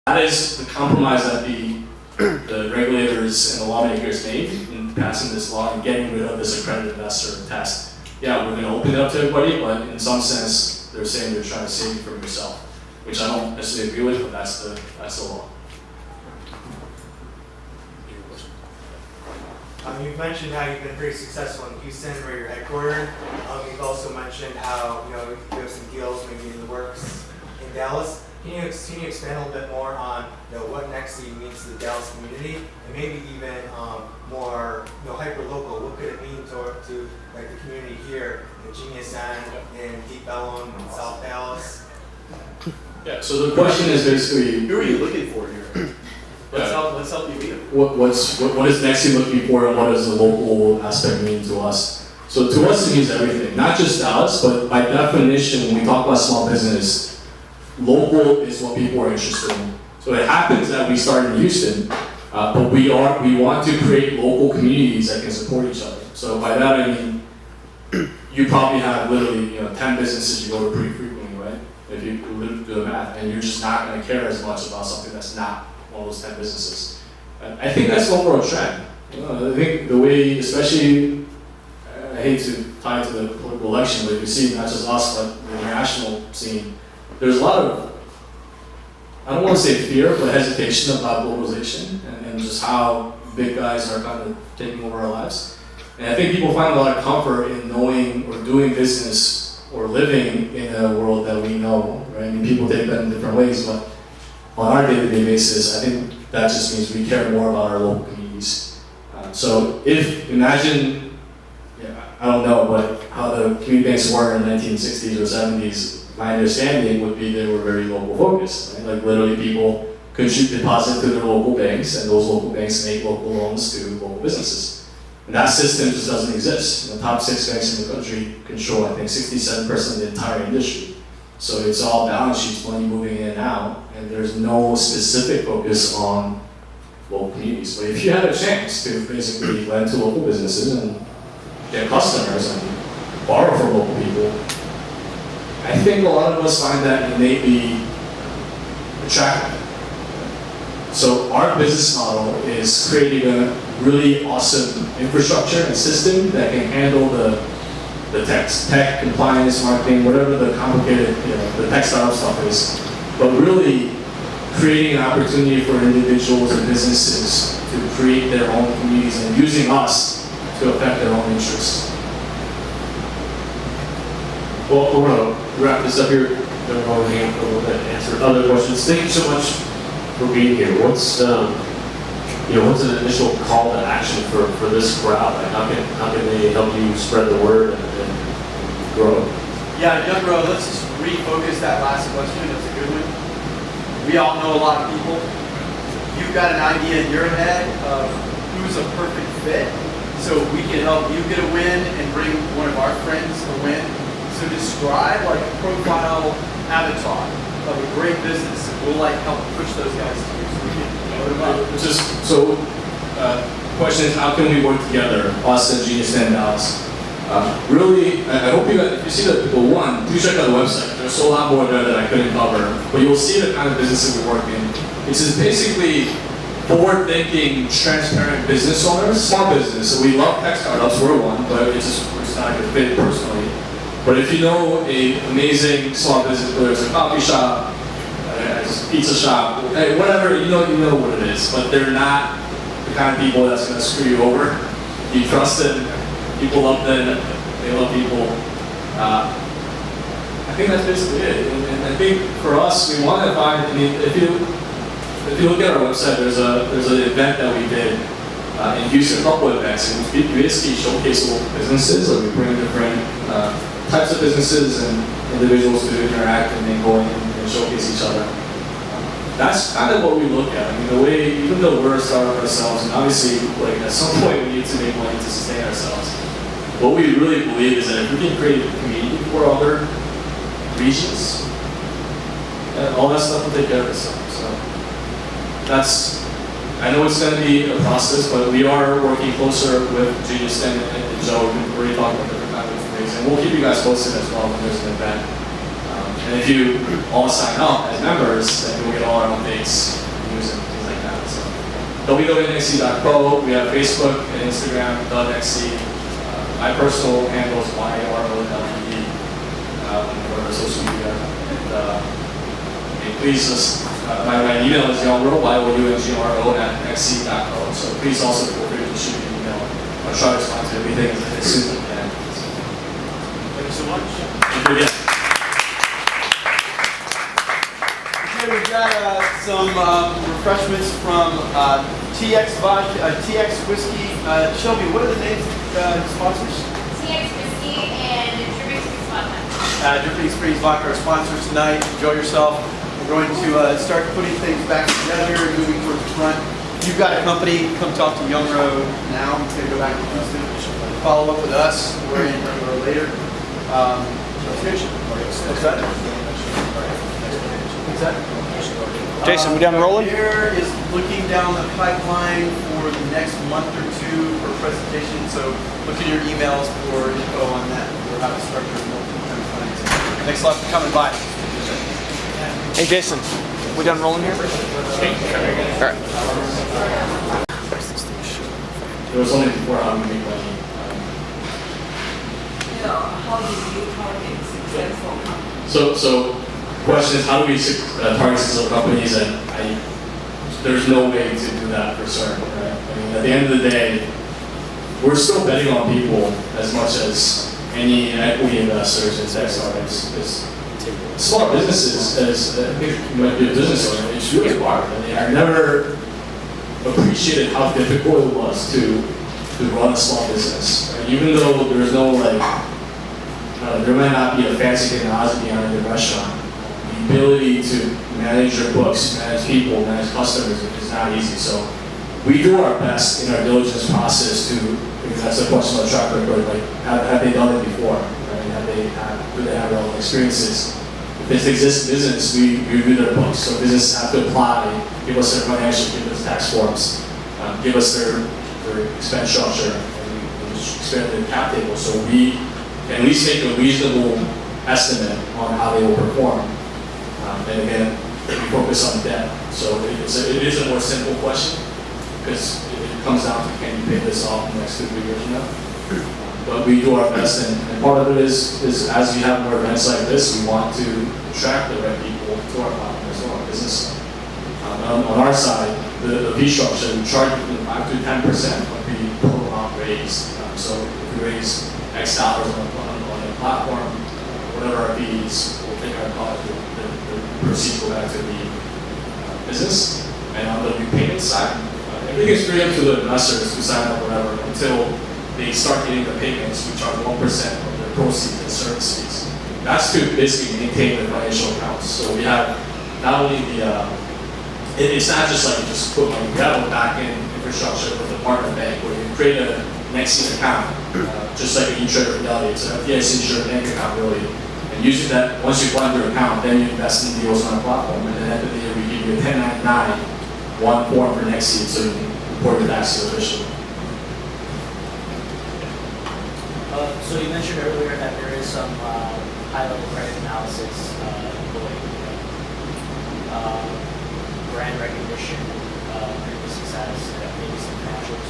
That is the compromise that the regulators and the lawmakers made in passing this law and getting rid of this accredited investor test. Yeah, we're going to open it up to everybody, but in some sense, they're saying they're trying to save you from yourself, which I don't necessarily agree with, but that's the law. You've mentioned how you've been pretty successful in Houston, where you're headquartered. You've also mentioned how you have some deals maybe in the works in Dallas. Can you expand a little bit more on what Nextseed means to the Dallas community, and maybe even more hyper local? What could it mean to like the community here in GeniusDen, in Deep Ellum, in South Dallas? Yeah. So the question is basically, who are you looking for here? Let's help you meet them. What is Nextseed looking for, and what does the local aspect mean to us? So to us, it means everything, not just Dallas, but by definition, when we talk about small business, local is what people are interested in. So it happens that we started in Houston, but we want to create local communities that can support each other. So by that I mean, you probably have literally 10 businesses you go to pretty frequently, right? If you do the math, and you're just not going to care as much about something that's not one of those 10 businesses. I think that's an overall trend. I think the way, especially, I hate to tie it to the political election, but if you see not just us, but the international scene, there's a lot of, I don't want to say fear, but hesitation about globalization and just how big guys are kind of taking over our lives. And I think people find a lot of comfort in knowing or doing business or living in a world that we know, right? I mean, people take that in different ways, but on our day-to-day basis, I think that just means we care more about our local communities. So imagine, I don't know, but how the community banks were in the 1960s or 70s, my understanding would be they were very local focused. Right? Like literally people could deposit to their local banks, and those local banks make local loans to local businesses. And that system just doesn't exist. The top 6 banks in the country control, I think, 67% of the entire industry. So it's all balance sheets, money moving in and out, and there's no specific focus on local communities. But if you had a chance to basically lend to local businesses and get customers and borrow from local people, I think a lot of us find that innately attractive. So our business model is creating a really awesome infrastructure and system that can handle the tech, compliance, marketing, whatever the complicated, the tech startup stuff is, but really creating an opportunity for individuals and businesses to create their own communities and using us to affect their own interests. Well, we're going to wrap this up here. Then we'll hang up a little bit and answer other questions. Thank you so much for being here. What's an initial call to action for this crowd? Like how can they help you spread the word and grow? Yeah, Younggro, let's just refocus that last question. That's a good one. We all know a lot of people. You've got an idea in your head of who's a perfect fit, so we can help you get a win and bring one of our friends a win. So describe like a profile avatar of a great business, and we'll help push those guys to you so we can load them up. Question is, how can we work together, us and GeniusDen Dallas? Really, I hope you guys, if you see the one, do check out the website. There's a lot more there that I couldn't cover, but you'll see the kind of businesses we work in. It's just basically forward-thinking, transparent business owners, small business. So we love tech startups, we're one, but it's just not a good fit personally. But if you know an amazing small business, whether it's a coffee shop, a pizza shop, whatever, you know what it is. But they're not the kind of people that's going to screw you over. You trust them, people love them, they love people. I think that's basically it. And I think for us, we want to find, if you look at our website, there's an event that we did in Houston, a couple of events, and we basically showcase local businesses, like we bring different types of businesses and individuals to interact and then go in and showcase each other. That's kind of what we look at. The way, even though we're a startup ourselves, and obviously, at some point we need to make money to sustain ourselves. What we really believe is that if we can create a community for other regions, all that stuff will take care of itself. So I know it's going to be a process, but we are working closer with GeniusDen and Joe. We're already talking about different kinds of things, and we'll keep you guys posted as well when there's an event. And if you all sign up as members, then you'll get all our updates, news, and things like that. So www.nextseed.co. We have Facebook and Instagram, Nextseed. My personal handle is YROLED, whatever social media. And please just, my email is Younggro, YOUNGRO @nextseed.co. So please also feel free to shoot me an email. I'll try to respond to everything as soon as I can. Thank you so much. Thank you again. Okay, we've got some refreshments from TX Vodka, TX Whiskey. Shelby, what are the names of sponsors? TX Whiskey and Dripping Springs Vodka. Dripping Springs Vodka are sponsors tonight. Enjoy yourself. We're going to start putting things back together and moving towards the front. If you've got a company, come talk to Younggro now. You can go back to Houston. Follow up with us. We're in Younggro later. What's that? What's that? Jason, we done rolling? Here is looking down the pipeline for the next month or two for presentation. So look in your emails for info on that, or how to structure multi-time financing. Thanks a lot for coming by. Hey Jason, we done rolling here? Alright. There was only before how we make money. How do you target successful companies? So question is, how do we target successful companies? And there's no way to do that for certain, right? I mean, at the end of the day, we're still betting on people as much as any equity investors and tech startups. Small businesses, as I think you might be a business owner, it's really hard. I mean, I never appreciated how difficult it was to run a small business. Right? Even though there's no there might not be a fancy technology behind the restaurant, the ability to manage your books, manage people, manage customers is not easy. So we do our best in our diligence process because that's a question about track record, like have they done it before? Right? Do they have relevant experiences? If it's existing business, we review their books. So businesses have to apply, give us their financials, give us tax forms, give us their expense structure, and expand their cap table. So we can at least make a reasonable estimate on how they will perform. And again, we focus on debt. So it is a more simple question because it comes down to can you pay this off in the next 2 to 3 years from now? But we do our best, and part of it is as we have more events like this, we want to attract the right people to our platform as well, our business. On our side, the fee structure, we charge between 5 to 10% of the total amount raised. So if we raise X dollars on a platform, whatever our fees, we'll take our cut, the proceeds go back to the business. And on the repayment side, everything is free up to the investors to sign up, whatever, until they start getting the payments. We charge 1% of their proceeds and service fees. That's to basically maintain the financial accounts. So we have not only it's not just like you just put money, we have a back-end infrastructure with a partner bank where you create a Nextseed account, just like an e-trade fidelity. It's an FDIC insured bank account really. And using that, once you fund your account, then you invest in deals on our platform. And then at the end of the year, we give you a 1099, one form for Nextseed so you can report your taxes officially. So you mentioned earlier that there is some high-level credit analysis, brand recognition, previous success, maybe some financials.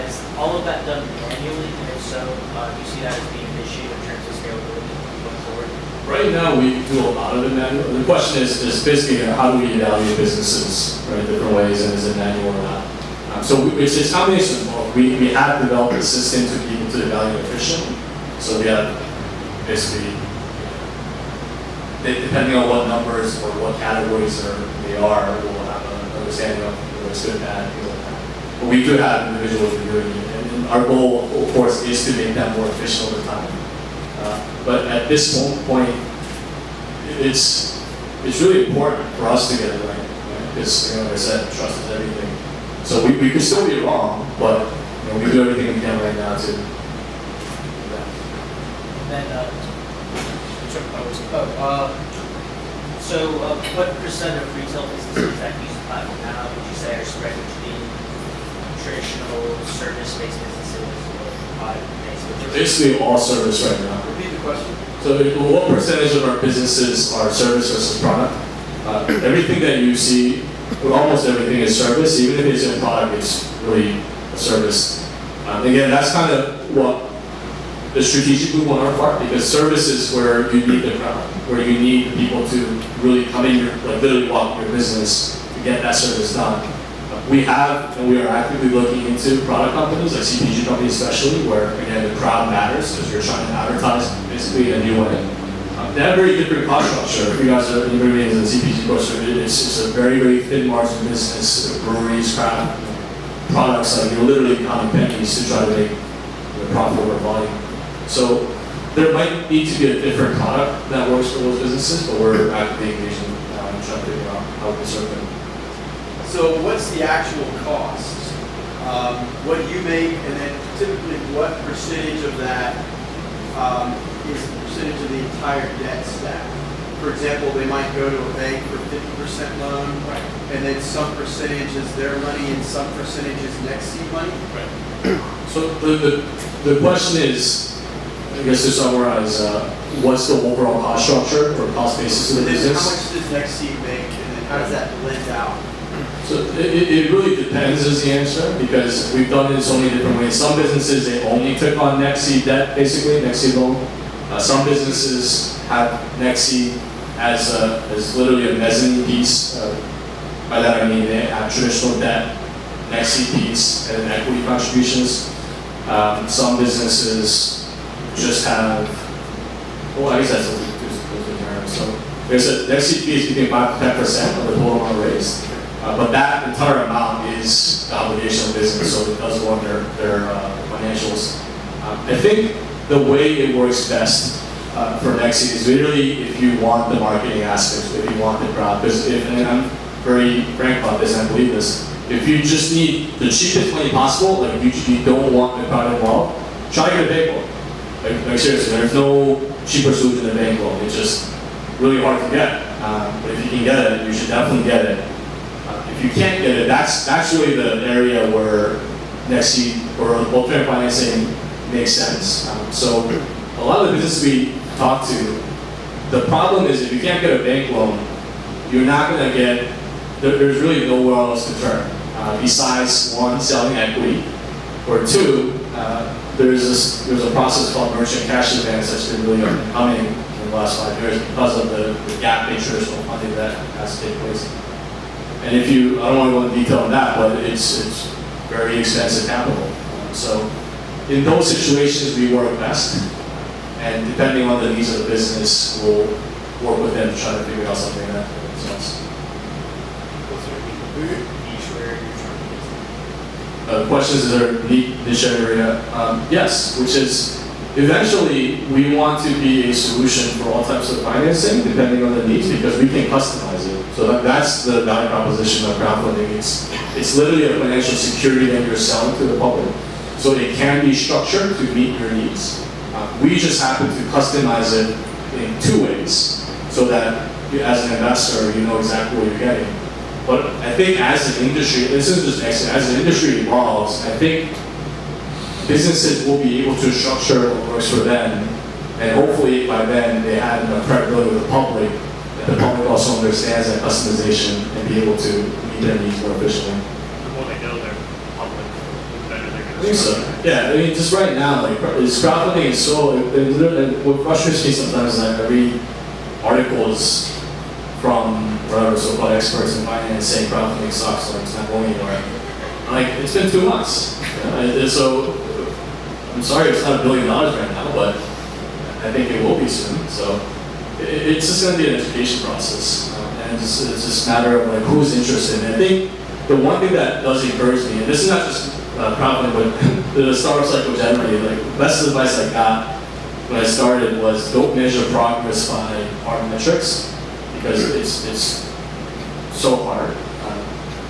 Is all of that done manually? And if so, do you see that as being an issue in terms of scalability going forward? Right now, we do a lot of it manual. The question is basically how do we evaluate businesses, right, different ways, and is it manual or not? So it's a combination of both. We have developed a system to be able to evaluate efficiently. So we have basically, depending on what numbers or what categories they are, we'll have an understanding of whether it's good, bad, things like that. But we do have individuals reviewing it, and our goal, of course, is to make them more efficient over time. But at this point, it's really important for us to get it right, because, like I said, trust is everything. So we could still be wrong, but we do everything we can right now to. Then, what percent of retail businesses that use the platform now would you say are spread between traditional service-based businesses or product-based businesses? Basically all service right now. Repeat the question. So what percentage of our businesses are service versus product? Everything that you see, well, almost everything is service. Even if it's a product, it's really a service. Again, that's kind of what the strategic move on our part, because service is where you need the crowd, where you need people to really come in your, like literally walk your business to get that service done. We have, and we are actively looking into product companies, like CPG companies especially, where again the crowd matters because you're trying to advertise basically in a new way. They have very different cost structure. If you guys are anybody in the CPG grocery, it's a very, very thin margin business. Breweries, craft products, like you're literally counting pennies to try to make profit over volume. So there might need to be a different product that works for those businesses, but we're actively engaging and trying to figure out how we can serve them. So what's the actual cost? What do you make, and then typically what percentage of that is the percentage of the entire debt stack? For example, they might go to a bank for 50% loan, Right. and then some percentage is their money and some percentage is Nextseed money? Right. So the question is, I guess to summarize, what's the overall cost structure or cost basis of the And then how business? much does Nextseed make, and then how does that blend out? So it really depends is the answer, because we've done it in so many different ways. Some businesses, they only took on Nextseed debt, basically, Nextseed loan. Some businesses have Nextseed as literally a mezzanine piece. By that I mean they have traditional debt, Nextseed piece, and then equity contributions. Some businesses just have, well, I guess that's what we do. So there's a Nextseed fee is between 5 to 10% of the total amount raised. But that entire amount is the obligation of the business, so it does go on their financials. I think the way it works best for Nextseed is really if you want the marketing aspects, if you want the crowd. Because and I'm very frank about this, and I believe this, if you just need the cheapest money possible, like you don't want the crowd involved, try to get a bank loan. Like seriously, there's no cheaper solution than a bank loan. It's just really hard to get. But if you can get it, you should definitely get it. If you can't get it, that's really the area where Nextseed or alternative financing makes sense. So a lot of the businesses we talk to, the problem is if you can't get a bank loan, you're not going to get, there's really nowhere else to turn. Besides one, selling equity, or two, there's a process called merchant cash advance that's been really coming in the last 5 years because of the gap in traditional funding that has to take place. And if you, I don't want to go into detail on that, but it's very expensive capital. So in those situations, we work best. And depending on the needs of the business, we'll work with them to try to figure out something that makes sense. Questions, is there a niche area? Yes, which is eventually we want to be a solution for all types of financing, depending on the needs, because we can customize it. So that's the value proposition of crowdfunding. It's literally a financial security that you're selling to the public. So it can be structured to meet your needs. We just happen to customize it in two ways, so that as an investor, you know exactly what you're getting. But I think as an industry, this is just Nextseed, as the industry evolves, I think businesses will be able to structure what works for them, and hopefully by then they have enough credibility with the public that the public also understands that customization and be able to meet their needs more efficiently. The more they know their public, the better they're going to I think so. Yeah, I mean, just right now, like, crowdfunding is so, what frustrates me sometimes is that I read articles from whatever so-called experts in finance saying crowdfunding sucks, like it's not going anywhere. Like, it's been 2 months. So, I'm sorry it's not $1 billion right now, but I think it will be soon. So, it's just going to be an education process. And it's just a matter of like who's interested. And I think the one thing that does encourage me, and this is not just crowdfunding, but the startup cycle generally, like the best advice I got when I started was don't measure progress by hard metrics, because it's so hard.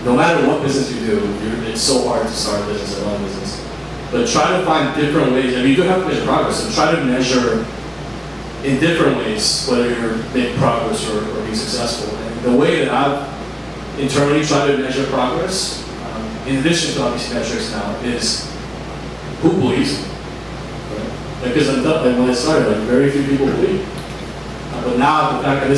No matter what business you do, it's so hard to start a business and run a business. But try to find different ways. I mean, you do have to measure progress, so try to measure in different ways whether you're making progress or being successful. And the way that I've internally tried to measure progress, in addition to obviously metrics now, is who believes in me. Right? Because when I started, like very few people believed. But now the fact that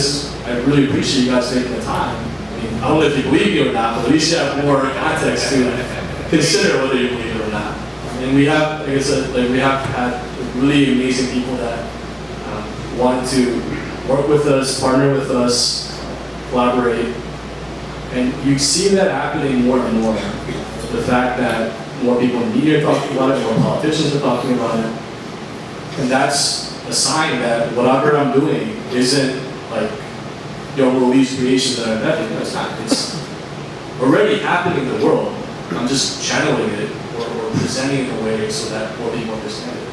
I really appreciate you guys taking the time. I mean, I don't know if you believe me or not, but at least you have more context to consider whether you believe it or not. And we have, like I said, we have had really amazing people that want to work with us, partner with us, collaborate. And you see that happening more and more. The fact that more people in the media are talking about it, more politicians are talking about it. And that's a sign that whatever I'm doing isn't like Youngro's creation that I'm making. No, it's not. It's already happening in the world. I'm just channeling it or presenting it in a way so that more people understand it.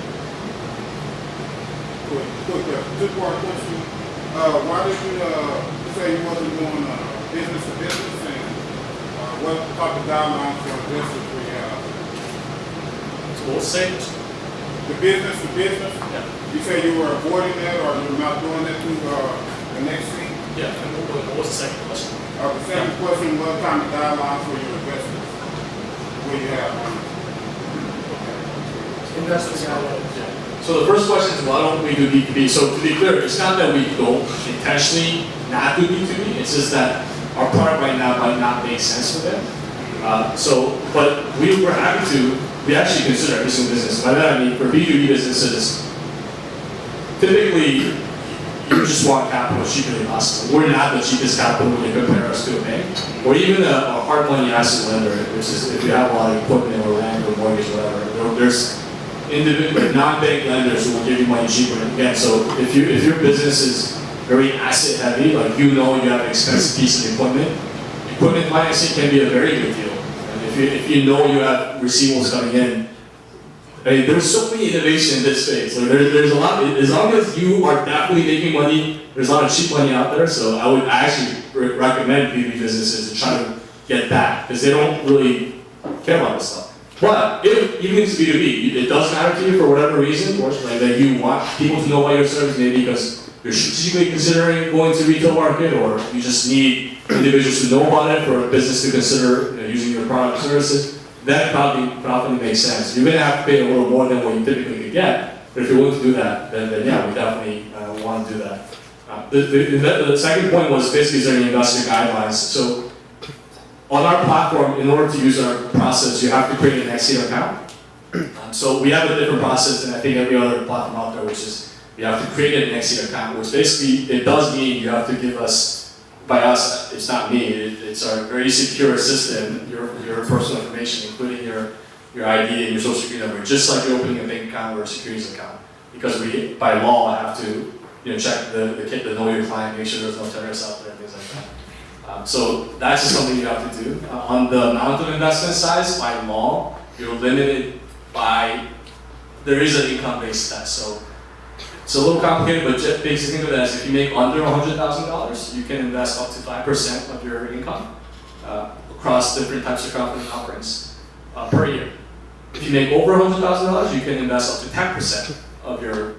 Quick, two-part question. Why did you say you wasn't doing business to business, and what type of guidelines for investors do you have? So we'll say The business to business? Yeah. You say you were avoiding that, or you're not doing that through the Nextseed? Yeah, and what was the second question? The second question, what kind of guidelines for your investors will you have? Investors guidelines. Yeah. So the first question is, why don't we do B2B? So to be clear, it's not that we don't intentionally not do B2B, it's just that our product right now might not make sense for them. But we were happy to, we actually consider every single business. By that I mean, for B2B businesses, typically, you just want capital as cheaply as possible. We're not the cheapest capital when you compare us to a bank, or even a hard money asset lender, which is if you have a lot of equipment or land or mortgage or whatever. There's individual non-bank lenders who will give you money cheaper. Again, so if your business is very asset heavy, like you have an expensive piece of equipment financing can be a very good deal. And if you know you have receivables coming in, I mean, there's so many innovation in this space. Like there's a lot. As long as you are definitely making money, there's a lot of cheap money out there. So I actually recommend B2B businesses to try to get that because they don't really care about this stuff. But even if it's B2B, it does matter to you for whatever reason, like that you want people to know about your service, maybe because you're strategically considering going to retail market, or you just need individuals to know about it for a business to consider using your product or services. That probably makes sense. You're going to have to pay a little more than what you typically could get, but if you're willing to do that, then yeah, we definitely want to do that. The second point was basically is there any investor guidelines. So on our platform, in order to use our process, you have to create an Nextseed account. So we have a different process than I think every other platform out there, which is you have to create a Nextseed account, which basically it does mean you have to give us, by us, it's not me, it's our very secure system, your personal information, including your ID and your social security number, just like you're opening a bank account or a securities account. Because we, by law, have to check the know your client, make sure there's no terrorists out there, things like that. So that's just something you have to do. On the amount of investment size, by law, you're limited by, there is an income-based test. So it's a little complicated, but just basically think of it as if you make under $100,000, you can invest up to 5% of your income across different types of company offerings per year. If you make over $100,000, you can invest up to 10% of your